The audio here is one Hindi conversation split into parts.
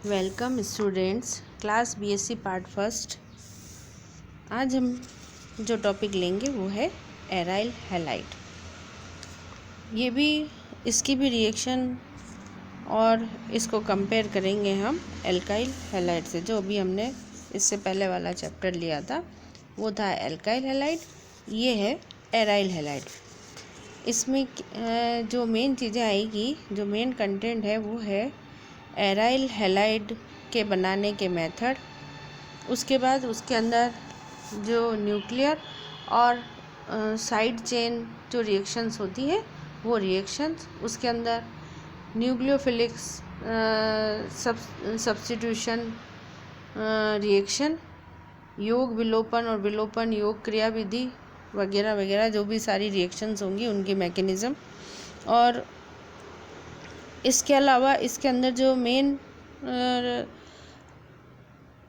Welcome students, class BSc part first. आज हम जो टॉपिक लेंगे वो है एराइल हैलाइड। ये भी इसकी भी रिएक्शन और इसको कंपेयर करेंगे हम एल्काइल हैलाइड से। जो अभी हमने इससे पहले वाला चैप्टर लिया था वो था एल्काइल हैलाइड, ये है एराइल हैलाइड। इसमें जो मेन चीज़ें आएगी, जो मेन कंटेंट है वो है एराइल हैलाइड के बनाने के मेथड, उसके बाद उसके अंदर जो न्यूक्लियर और साइड चेन जो रिएक्शंस होती है वो रिएक्शंस, उसके अंदर न्यूक्लियोफिलिक सब्स्टिट्यूशन रिएक्शन, योग विलोपन और विलोपन योग क्रिया विधि वगैरह वगैरह, जो भी सारी रिएक्शंस होंगी उनकी मैकेनिज़्म। और इसके अलावा इसके अंदर जो मेन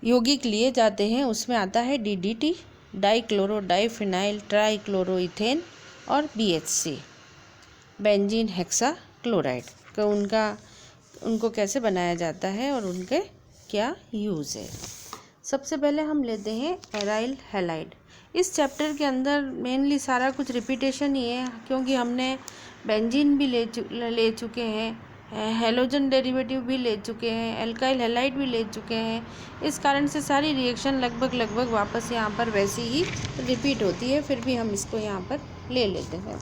यौगिक लिए जाते हैं उसमें आता है DDT, डाइक्लोरो डाइफिनाइल ट्राइक्लोरोइथेन, और BHC बेंजीन हेक्सा क्लोराइड का उनको कैसे बनाया जाता है और उनके क्या यूज़ है। सबसे पहले हम लेते हैं एराइल हैलाइड। इस चैप्टर के अंदर मेनली सारा कुछ रिपीटेशन ही है, क्योंकि हमने बेंजीन भी ले चुके हैं, हेलोजन डेरिवेटिव भी ले चुके हैं, एल्काइल हैलाइड भी ले चुके हैं। इस कारण से सारी रिएक्शन लगभग वापस यहाँ पर वैसी ही रिपीट होती है, फिर भी हम इसको यहाँ पर ले लेते हैं।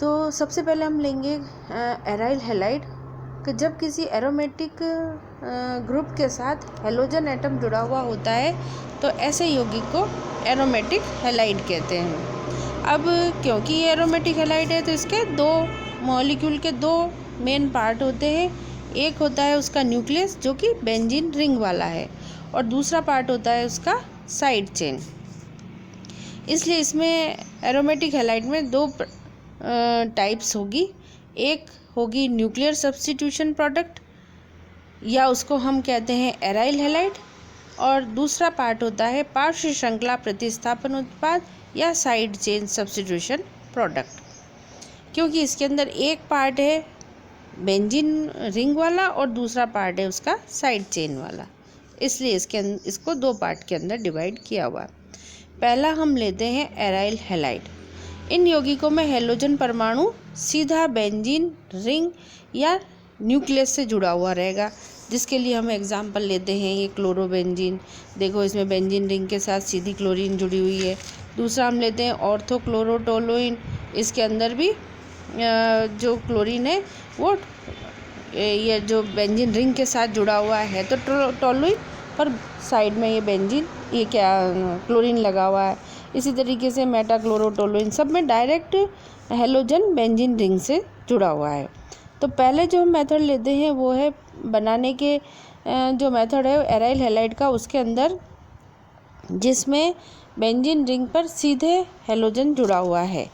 तो सबसे पहले हम लेंगे एराइल हैलाइड कि जब किसी एरोमेटिक ग्रुप के साथ हेलोजन एटम जुड़ा हुआ होता है तो ऐसे यौगिक को एरोमेटिक हैलाइड कहते हैं। अब क्योंकि ये एरोमेटिक हैलाइड है तो इसके दो मॉलिक्यूल के दो मेन पार्ट होते हैं। एक होता है उसका न्यूक्लियस जो कि बेंजीन रिंग वाला है, और दूसरा पार्ट होता है उसका साइड चेन। इसलिए इसमें एरोमेटिक हैलाइड में दो टाइप्स होगी। एक होगी न्यूक्लियर सब्स्टिट्यूशन प्रोडक्ट, या उसको हम कहते हैं एराइल हैलाइड, और दूसरा पार्ट होता है पार्श्व श्रृंखला प्रतिस्थापन उत्पाद या साइड चेन सब्स्टिट्यूशन प्रोडक्ट। क्योंकि इसके अंदर एक पार्ट है बेंजीन रिंग वाला और दूसरा पार्ट है उसका साइड चेन वाला, इसलिए इसको दो पार्ट के अंदर डिवाइड किया हुआ है। पहला हम लेते हैं एराइल हैलाइड। इन यौगिकों में हेलोजन परमाणु सीधा बेंजीन रिंग या न्यूक्लियस से जुड़ा हुआ रहेगा, जिसके लिए हम एग्जांपल लेते हैं ये क्लोरोबेंजीन। देखो इसमें बेंजीन रिंग के साथ सीधी क्लोरीन जुड़ी हुई है। दूसरा हम लेते हैं ऑर्थोक्लोरोटोलुइन। इसके अंदर भी जो क्लोरीन है वो ये जो बेंजीन रिंग के साथ जुड़ा हुआ है तो टोलुइन, पर साइड में ये बेंजीन ये क्या क्लोरीन लगा हुआ है। इसी तरीके से मेटाक्लोरोटोलुइन, सब में डायरेक्ट हेलोजन बेंजीन रिंग से जुड़ा हुआ है। तो पहले जो हम मेथड लेते हैं वो है बनाने के जो मेथड है एराइल हैलाइड का, उसके अंदर जिसमें बेंजीन रिंग पर सीधे हेलोजन जुड़ा हुआ है।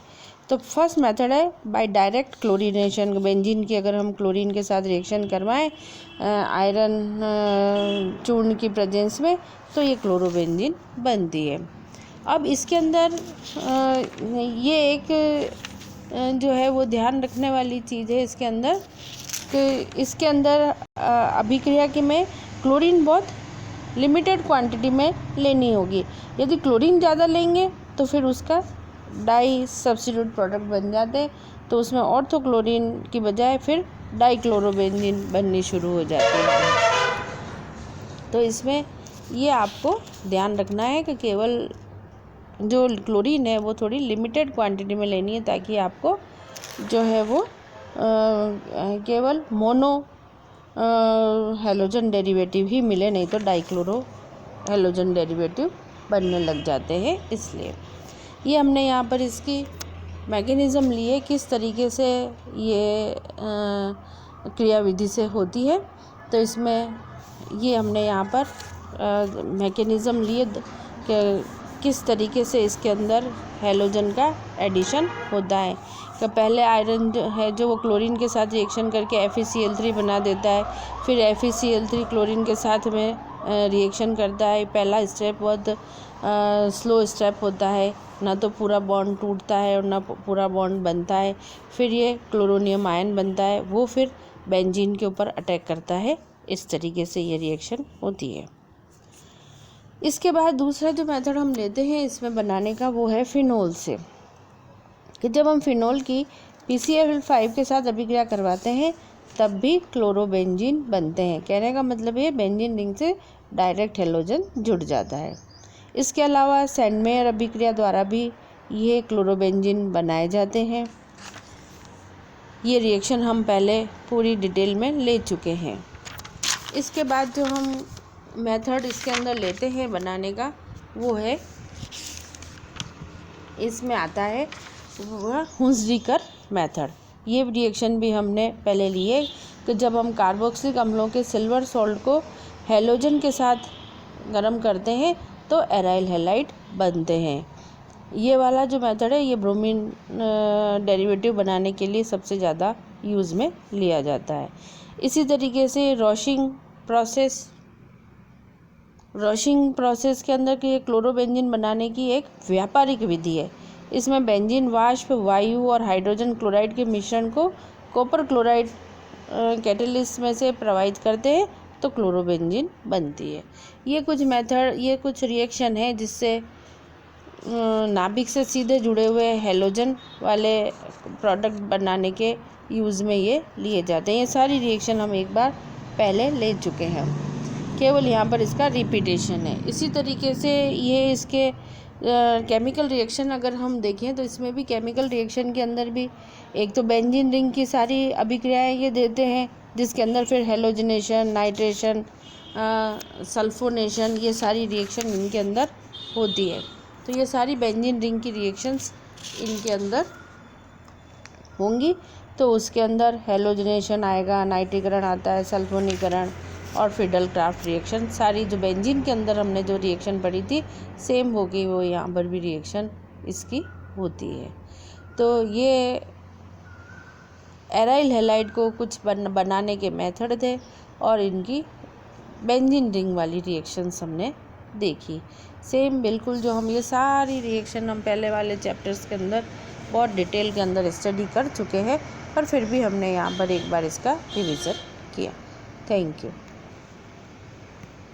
तो फर्स्ट मेथड है बाय डायरेक्ट क्लोरीनेशन। बेंजीन की अगर हम क्लोरीन के साथ रिएक्शन करवाएं आयरन चूर्ण की प्रेजेंस में तो ये क्लोरोबेंजीन बनती है। अब इसके अंदर ये एक जो है वो ध्यान रखने वाली चीज़ है इसके अंदर कि इसके अंदर अभिक्रिया के में क्लोरीन बहुत लिमिटेड क्वांटिटी में लेनी होगी। यदि क्लोरीन ज़्यादा लेंगे तो फिर उसका डाई सब्स्टिट्यूट प्रोडक्ट बन जाते हैं, तो उसमें ऑर्थोक्लोरीन की बजाय फिर डाइक्लोरोबेंजीन बननी शुरू हो जाती है। तो इसमें ये आपको ध्यान रखना है कि केवल जो क्लोरीन है वो थोड़ी लिमिटेड क्वांटिटी में लेनी है, ताकि आपको जो है वो केवल मोनो हेलोजन डेरिवेटिव ही मिले, नहीं तो डाइक्लोरो हेलोजन डेरिवेटिव बनने लग जाते हैं। इसलिए ये हमने यहाँ पर इसकी मैकेनिज़्म ली है, किस तरीके से ये क्रियाविधि से होती है। तो इसमें ये हमने यहाँ पर मैकेनिज़्म लिए कि किस तरीके से इसके अंदर हेलोजन का एडिशन होता है। कि पहले आयरन है जो वो क्लोरीन के साथ रिएक्शन करके FeCl3 बना देता है, फिर FeCl3 क्लोरीन के साथ में रिएक्शन करता है। पहला स्टेप बहुत स्लो स्टेप होता है, ना तो पूरा बॉन्ड टूटता है और ना पूरा बॉन्ड बनता है। फिर ये क्लोरोनियम आयन बनता है, वो फिर बेंजीन के ऊपर अटैक करता है इस तरीके से ये रिएक्शन होती है। इसके बाद दूसरा जो मेथड हम लेते हैं इसमें बनाने का वो है फिनोल से, कि जब हम फिनोल की PCl5 के साथ अभिक्रिया करवाते हैं तब भी क्लोरोबेंजीन बनते हैं। कहने का मतलब ये बेंजीन रिंग से डायरेक्ट हेलोजन जुड़ जाता है। इसके अलावा सैंडमेयर अभिक्रिया द्वारा भी ये क्लोरोबेंजीन बनाए जाते हैं। ये रिएक्शन हम पहले पूरी डिटेल में ले चुके हैं। इसके बाद जो हम मेथड इसके अंदर लेते हैं बनाने का वो है, इसमें आता है वह हुंसडीकर मेथड। ये रिएक्शन भी हमने पहले लिए कि जब हम कार्बोक्सिलिक अम्लों के सिल्वर सॉल्ट को हेलोजन के साथ गर्म करते हैं तो एराइल हैलाइड बनते हैं। ये वाला जो मेथड है ये ब्रोमीन डेरिवेटिव बनाने के लिए सबसे ज़्यादा यूज़ में लिया जाता है। इसी तरीके से रॉशिंग प्रोसेस के अंदर की क्लोरोबेंजीन बनाने की एक व्यापारिक विधि है। इसमें बेंजीन वाष्प, वायु और हाइड्रोजन क्लोराइड के मिश्रण को कॉपर क्लोराइड कैटेलिस्ट में से प्रवाहित करते हैं तो क्लोरोबेंजीन बनती है। ये कुछ रिएक्शन है जिससे नाभिक से सीधे जुड़े हुए हेलोजन वाले प्रोडक्ट बनाने के यूज़ में ये लिए जाते हैं। ये सारी रिएक्शन हम एक बार पहले ले चुके हैं, केवल यहाँ पर इसका रिपीटेशन है। इसी तरीके से ये इसके केमिकल रिएक्शन अगर हम देखें तो इसमें भी केमिकल रिएक्शन के अंदर भी एक तो बेंजीन रिंग की सारी अभिक्रियाएं ये देते हैं, जिसके अंदर फिर हेलोजनेशन, नाइट्रेशन, सल्फोनेशन, ये सारी रिएक्शन इनके अंदर होती है। तो ये सारी बेंजीन रिंग की रिएक्शंस इनके अंदर होंगी। तो उसके अंदर हेलोजनेशन आएगा, नाइट्रीकरण आता है, सल्फोनीकरण और फिडल क्राफ्ट रिएक्शन, सारी जो बेंजीन के अंदर हमने जो रिएक्शन पढ़ी थी सेम होगी वो यहाँ पर भी रिएक्शन इसकी होती है। तो ये एराइल हैलाइड को कुछ बनाने के मेथड थे और इनकी बेंजीन रिंग वाली रिएक्शंस हमने देखी। सेम बिल्कुल जो हम ये सारी रिएक्शन हम पहले वाले चैप्टर्स के अंदर बहुत डिटेल के अंदर स्टडी कर चुके हैं, पर फिर भी हमने यहाँ पर एक बार इसका रिवीजन किया। Thank you.